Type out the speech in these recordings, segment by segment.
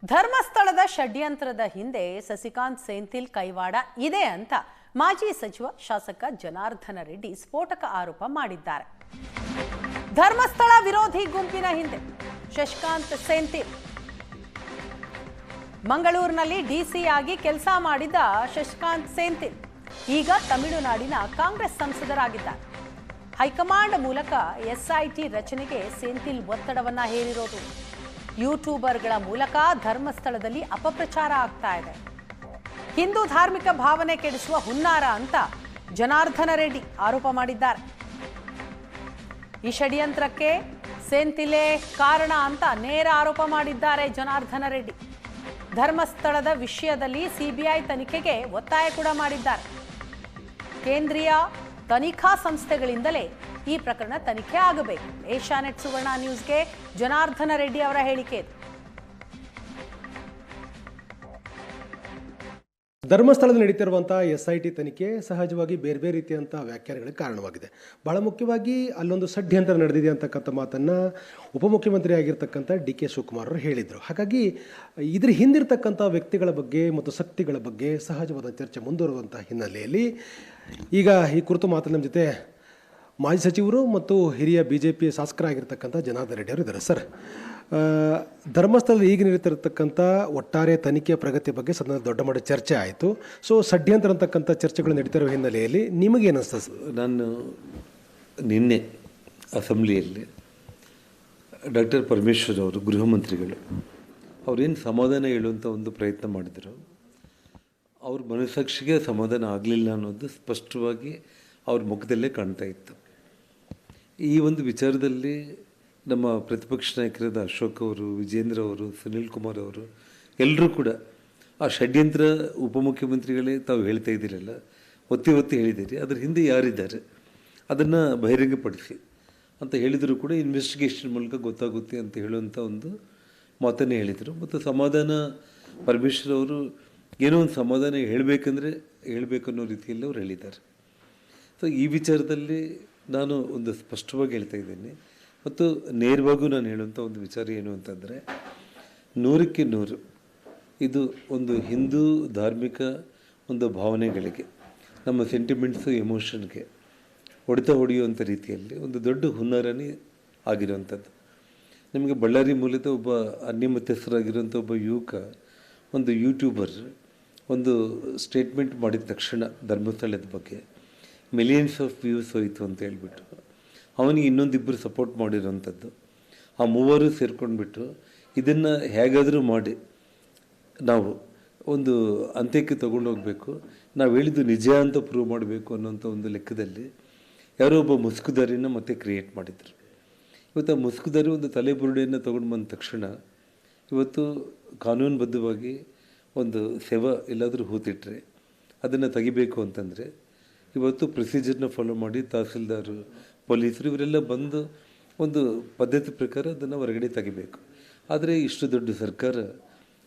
ಧರ್ಮಸ್ಥಳದ ಷಡ್ಯಂತ್ರದ ಹಿಂದೆ ಸಸಿಕಾಂತ್ ಸೆಂಥಿಲ್ ಕೈವಾಡ ಇದೆ ಅಂತ ಮಾಜಿ ಸಚಿವ ಶಾಸಕ ಜನಾರ್ದನ ರೆಡ್ಡಿ ಸ್ಫೋಟಕ ಆರೋಪ ಮಾಡಿದ್ದಾರೆ. ಧರ್ಮಸ್ಥಳ ವಿರೋಧಿ ಗುಂಪಿನ ಹಿಂದೆ ಶಶಿಕಾಂತ್ ಸೆಂಥಿಲ್ ಮಂಗಳೂರಿನಲ್ಲಿ ಡಿಸಿ ಆಗಿ ಕೆಲಸ ಮಾಡಿದ ಶಶಿಕಾಂತ್ ಸೆಂಥಿಲ್ ಈಗ ತಮಿಳುನಾಡಿನ ಕಾಂಗ್ರೆಸ್ ಸಂಸದರಾಗಿದ್ದಾರೆ. ಹೈಕಮಾಂಡ್ ಮೂಲಕ ಎಸ್ಐಟಿ ರಚನೆಗೆ ಸೆಂಥಿಲ್ ಒತ್ತಡವನ್ನ ಹೇರಿರೋದು. ಯೂಟ್ಯೂಬರ್ಗಳ ಮೂಲಕ ಧರ್ಮಸ್ಥಳದಲ್ಲಿ ಅಪಪ್ರಚಾರ ಆಗ್ತಾ ಇದೆ. ಹಿಂದೂ ಧಾರ್ಮಿಕ ಭಾವನೆ ಕೆಡಿಸುವ ಹುನ್ನಾರ ಅಂತ ಜನಾರ್ದನ ರೆಡ್ಡಿ ಆರೋಪ ಮಾಡಿದ್ದಾರೆ. ಈ ಷಡ್ಯಂತ್ರಕ್ಕೆ ಸೆಂಥಿಲೇ ಕಾರಣ ಅಂತ ನೇರ ಆರೋಪ ಮಾಡಿದ್ದಾರೆ ಜನಾರ್ದನ ರೆಡ್ಡಿ. ಧರ್ಮಸ್ಥಳದ ವಿಷಯದಲ್ಲಿ ಸಿಬಿಐ ತನಿಖೆಗೆ ಒತ್ತಾಯ ಕೂಡ ಮಾಡಿದ್ದಾರೆ. ಕೇಂದ್ರೀಯ ತನಿಖಾ ಸಂಸ್ಥೆಗಳಿಂದಲೇ ಈ ಪ್ರಕರಣ ತನಿಖೆ ಆಗಬೇಕು. ಏಷ್ಯಾನೆಟ್ ಸುವರ್ಣ ನ್ಯೂಸ್ಗೆ ಜನಾರ್ದನ ರೆಡ್ಡಿ ಅವರ ಹೇಳಿಕೆ. ಧರ್ಮಸ್ಥಳದಲ್ಲಿ ನಡೀತಿರುವಂತಹ ಎಸ್ಐಟಿ ತನಿಖೆ ಸಹಜವಾಗಿ ಬೇರೆ ಬೇರೆ ರೀತಿಯಂಥ ವ್ಯಾಖ್ಯಾನಗಳಿಗೆ ಕಾರಣವಾಗಿದೆ. ಬಹಳ ಮುಖ್ಯವಾಗಿ ಅಲ್ಲೊಂದು ಷಡ್ಯಂತ್ರ ನಡೆದಿದೆ ಅಂತಕ್ಕಂಥ ಮಾತನ್ನು ಉಪಮುಖ್ಯಮಂತ್ರಿ ಆಗಿರ್ತಕ್ಕಂಥ ಡಿ.ಕೆ. ಶಿವಕುಮಾರ್ ಅವರು ಹೇಳಿದರು. ಹಾಗಾಗಿ ಇದ್ರ ಹಿಂದಿರ್ತಕ್ಕಂಥ ವ್ಯಕ್ತಿಗಳ ಬಗ್ಗೆ ಮತ್ತು ಶಕ್ತಿಗಳ ಬಗ್ಗೆ ಸಹಜವಾದ ಚರ್ಚೆ ಮುಂದುವರುವಂಥ ಹಿನ್ನೆಲೆಯಲ್ಲಿ ಈಗ ಈ ಕುರಿತು ಮಾತನ್ನು ನಮ್ಮ ಜೊತೆ ಮಾಜಿ ಸಚಿವರು ಮತ್ತು ಹಿರಿಯ BJP ಶಾಸಕರಾಗಿರ್ತಕ್ಕಂಥ ಜನಾರ್ದನ ರೆಡ್ಡಿ ಅವರು ಇದ್ದಾರೆ. ಸರ್, ಧರ್ಮಸ್ಥಳದ ಈಗ ನಡೀತಿರತಕ್ಕಂಥ ಒಟ್ಟಾರೆ ತನಿಖೆಯ ಪ್ರಗತಿ ಬಗ್ಗೆ ಸದನ ದೊಡ್ಡ ಮಟ್ಟ ಚರ್ಚೆ ಆಯಿತು. ಸೊ ಷಡ್ಯಂತ್ರ ಅಂತಕ್ಕಂಥ ಚರ್ಚೆಗಳು ನಡೀತಿರೋ ಹಿನ್ನೆಲೆಯಲ್ಲಿ ನಿಮಗೇನು ಅನಿಸ್ತದೆ ಸರ್? ನಾನು ನಿನ್ನೆ ಅಸೆಂಬ್ಲಿಯಲ್ಲಿ ಡಾಕ್ಟರ್ ಪರಮೇಶ್ವರ್ ಅವರು ಗೃಹ ಮಂತ್ರಿಗಳು ಅವ್ರೇನು ಸಮಾಧಾನ ಹೇಳುವಂಥ ಒಂದು ಪ್ರಯತ್ನ ಮಾಡಿದರು. ಅವ್ರ ಮನಸ್ಸಾಕ್ಷಿಗೆ ಸಮಾಧಾನ ಆಗಲಿಲ್ಲ ಅನ್ನೋದು ಸ್ಪಷ್ಟವಾಗಿ ಅವ್ರ ಮುಖದಲ್ಲೇ ಕಾಣ್ತಾ ಇತ್ತು. ಈ ಒಂದು ವಿಚಾರದಲ್ಲಿ ನಮ್ಮ ಪ್ರತಿಪಕ್ಷ ನಾಯಕರಾದ ಅಶೋಕ್ ಅವರು, ವಿಜೇಂದ್ರ ಅವರು, ಸುನೀಲ್ ಕುಮಾರ್ ಅವರು ಎಲ್ಲರೂ ಕೂಡ ಆ ಷಡ್ಯಂತ್ರ ಉಪಮುಖ್ಯಮಂತ್ರಿಗಳೇ ತಾವು ಹೇಳ್ತಾ ಇದ್ದೀರಲ್ಲ, ಒತ್ತಿ ಒತ್ತಿ ಹೇಳಿದ್ದೀರಿ, ಅದ್ರ ಹಿಂದೆ ಯಾರಿದ್ದಾರೆ ಅದನ್ನು ಬಹಿರಂಗಪಡಿಸಿ ಅಂತ ಹೇಳಿದರೂ ಕೂಡ ಇನ್ವೆಸ್ಟಿಗೇಷನ್ ಮೂಲಕ ಗೊತ್ತಾಗುತ್ತೆ ಅಂತ ಹೇಳುವಂಥ ಒಂದು ಮಾತನ್ನೇ ಹೇಳಿದರು. ಮತ್ತು ಸಮಾಧಾನ ಪರಮೇಶ್ವರ್ ಅವರು ಏನೋ ಒಂದು ಸಮಾಧಾನ ಹೇಳಬೇಕಂದ್ರೆ ಹೇಳಬೇಕನ್ನೋ ರೀತಿಯಲ್ಲಿ ಅವ್ರು ಹೇಳಿದ್ದಾರೆ. ಸೊ ಈ ವಿಚಾರದಲ್ಲಿ ನಾನು ಒಂದು ಸ್ಪಷ್ಟವಾಗಿ ಹೇಳ್ತಾ ಇದ್ದೀನಿ ಮತ್ತು ನೇರವಾಗೂ ನಾನು ಹೇಳುವಂಥ ಒಂದು ವಿಚಾರ ಏನು ಅಂತಂದರೆ, 100ಕ್ಕೆ 100 ಇದು ಒಂದು ಹಿಂದೂ ಧಾರ್ಮಿಕ ಒಂದು ಭಾವನೆಗಳಿಗೆ, ನಮ್ಮ ಸೆಂಟಿಮೆಂಟ್ಸು, ಎಮೋಷನ್ಗೆ ಹೊಡೆಯುವಂಥ ರೀತಿಯಲ್ಲಿ ಒಂದು ದೊಡ್ಡ ಹುನ್ನಾರನೇ ಆಗಿರುವಂಥದ್ದು. ನಿಮಗೆ ಬಳ್ಳಾರಿ ಮೂಲದ ಒಬ್ಬ ಅನ್ಯಮತಸ್ಥರಾಗಿರುವಂಥ ಒಬ್ಬ ಯುವಕ, ಒಂದು ಯೂಟ್ಯೂಬರ್ ಒಂದು ಸ್ಟೇಟ್ಮೆಂಟ್ ಮಾಡಿದ ತಕ್ಷಣ ಧರ್ಮಸ್ಥಳದ ಬಗ್ಗೆ ಮಿಲಿಯನ್ಸ್ ಆಫ್ ವ್ಯೂಸ್ ಹೋಯಿತು ಅಂತ ಹೇಳ್ಬಿಟ್ಟು ಅವನಿಗೆ ಇನ್ನೊಂದಿಬ್ಬರು ಸಪೋರ್ಟ್ ಮಾಡಿರೋವಂಥದ್ದು. ಆ ಮೂವರು ಸೇರ್ಕೊಂಡ್ಬಿಟ್ಟು ಇದನ್ನು ಹೇಗಾದರೂ ಮಾಡಿ ನಾವು ಒಂದು ಅಂತ್ಯಕ್ಕೆ ತೊಗೊಂಡೋಗಬೇಕು, ನಾವು ಹೇಳಿದ್ದು ನಿಜ ಅಂತ ಪ್ರೂವ್ ಮಾಡಬೇಕು ಅನ್ನೋಂಥ ಒಂದು ಲೆಕ್ಕದಲ್ಲಿ ಯಾರೋ ಒಬ್ಬ ಮುಸುಕುದಾರಿನ ಮತ್ತೆ ಕ್ರಿಯೇಟ್ ಮಾಡಿದರು. ಇವತ್ತು ಆ ಮುಸುಕುದಾರಿ ಒಂದು ತಲೆಬುರುಡೆಯನ್ನು ತೊಗೊಂಡು ಬಂದ ತಕ್ಷಣ ಇವತ್ತು ಕಾನೂನುಬದ್ಧವಾಗಿ ಒಂದು ಶವ ಎಲ್ಲಾದರೂ ಹೂತಿಟ್ರೆ ಅದನ್ನು ತೆಗಿಬೇಕು ಅಂತಂದರೆ ಇವತ್ತು ಪ್ರೊಸೀಜರ್ನ ಫಾಲೋ ಮಾಡಿ ತಹಸೀಲ್ದಾರು, ಪೊಲೀಸರು ಇವರೆಲ್ಲ ಬಂದು ಒಂದು ಪದ್ಧತಿ ಪ್ರಕಾರ ಅದನ್ನು ಹೊರಗಡೆ ತೆಗಿಬೇಕು. ಆದರೆ ಇಷ್ಟು ದೊಡ್ಡ ಸರ್ಕಾರ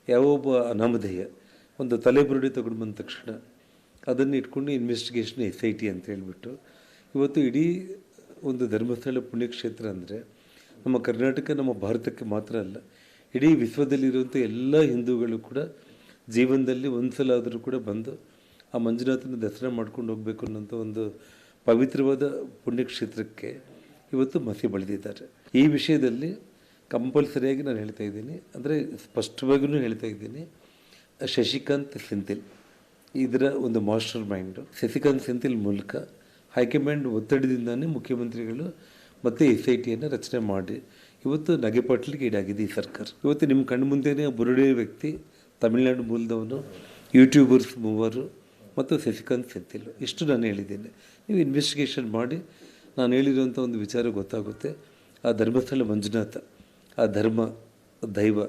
ಯಾವೊಬ್ಬ ಅನಾಮಧೇಯ ಒಂದು ತಲೆಬುರುಡೆ ತೊಗೊಂಡು ಬಂದ ತಕ್ಷಣ ಅದನ್ನು ಇಟ್ಕೊಂಡು ಇನ್ವೆಸ್ಟಿಗೇಷನ್ SIT ಅಂತ ಹೇಳ್ಬಿಟ್ಟು ಇವತ್ತು ಇಡೀ ಒಂದು ಧರ್ಮಸ್ಥಳ ಪುಣ್ಯಕ್ಷೇತ್ರ ಅಂದರೆ ನಮ್ಮ ಕರ್ನಾಟಕ, ನಮ್ಮ ಭಾರತಕ್ಕೆ ಮಾತ್ರ ಅಲ್ಲ, ಇಡೀ ವಿಶ್ವದಲ್ಲಿರುವಂಥ ಎಲ್ಲ ಹಿಂದೂಗಳು ಕೂಡ ಜೀವನದಲ್ಲಿ ಒಂದು ಸಲ ಆದರೂ ಕೂಡ ಬಂದು ಆ ಮಂಜುನಾಥನ ದರ್ಶನ ಮಾಡ್ಕೊಂಡು ಹೋಗಬೇಕು ಅನ್ನೋಂಥ ಒಂದು ಪವಿತ್ರವಾದ ಪುಣ್ಯಕ್ಷೇತ್ರಕ್ಕೆ ಇವತ್ತು ಮಸಿ ಬಳಿದಿದ್ದಾರೆ. ಈ ವಿಷಯದಲ್ಲಿ ಕಂಪಲ್ಸರಿಯಾಗಿ ನಾನು ಹೇಳ್ತಾ ಇದ್ದೀನಿ, ಅಂದರೆ ಸ್ಪಷ್ಟವಾಗಿಯೂ ಹೇಳ್ತಾ ಇದ್ದೀನಿ, ಶಶಿಕಾಂತ್ ಸೆಂಥಿಲ್ ಇದರ ಒಂದು ಮಾಸ್ಟರ್ ಮೈಂಡು. ಶಶಿಕಾಂತ್ ಸೆಂಥಿಲ್ ಮೂಲಕ ಹೈಕಮಾಂಡ್ ಒತ್ತಡದಿಂದಾನೇ ಮುಖ್ಯಮಂತ್ರಿಗಳು ಮತ್ತು SITಯನ್ನು ರಚನೆ ಮಾಡಿ ಇವತ್ತು ನಗೆಪಾಟ್ಲಿಗೆ ಈಡಾಗಿದೆ ಈ ಸರ್ಕಾರ. ಇವತ್ತು ನಿಮ್ಮ ಕಣ್ಣು ಮುಂದೆಯೇ ಬುರುಡೆ ವ್ಯಕ್ತಿ, ತಮಿಳುನಾಡು ಮೂಲದವನು, ಯೂಟ್ಯೂಬರ್ಸ್ 3 ಮತ್ತು ಶಶಿಕಾಂತ್ ಸೆಂಥಿಲ್, ಇಷ್ಟು ನಾನು ಹೇಳಿದ್ದೇನೆ. ನೀವು ಇನ್ವೆಸ್ಟಿಗೇಷನ್ ಮಾಡಿ ನಾನು ಹೇಳಿರುವಂಥ ಒಂದು ವಿಚಾರ ಗೊತ್ತಾಗುತ್ತೆ. ಆ ಧರ್ಮಸ್ಥಳ ಮಂಜುನಾಥ, ಆ ಧರ್ಮ ದೈವ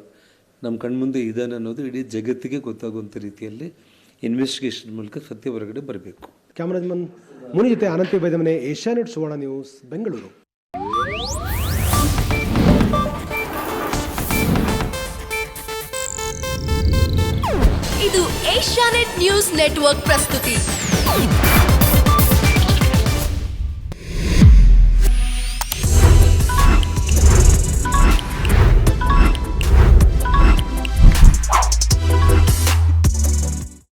ನಮ್ಮ ಕಣ್ಮುಂದೆ ಇದ್ದಾನೆ ಅನ್ನೋದು ಇಡೀ ಜಗತ್ತಿಗೆ ಗೊತ್ತಾಗುವಂಥ ರೀತಿಯಲ್ಲಿ ಇನ್ವೆಸ್ಟಿಗೇಷನ್ ಮೂಲಕ ಸತ್ಯ ಹೊರಗಡೆ ಬರಬೇಕು. ಕ್ಯಾಮರಾಮನ್ ಮುನಿ ಜೊತೆ ಅನಂತ ಬೈದಮನೆ, ಏಷ್ಯಾನೆಟ್ ಸುವರ್ಣ ನ್ಯೂಸ್, ಬೆಂಗಳೂರು. ಇದು ಏಷ್ಯಾನೆಟ್ ನ್ಯೂಸ್ ನೆಟ್ವರ್ಕ್ ಪ್ರಸ್ತುತಿ.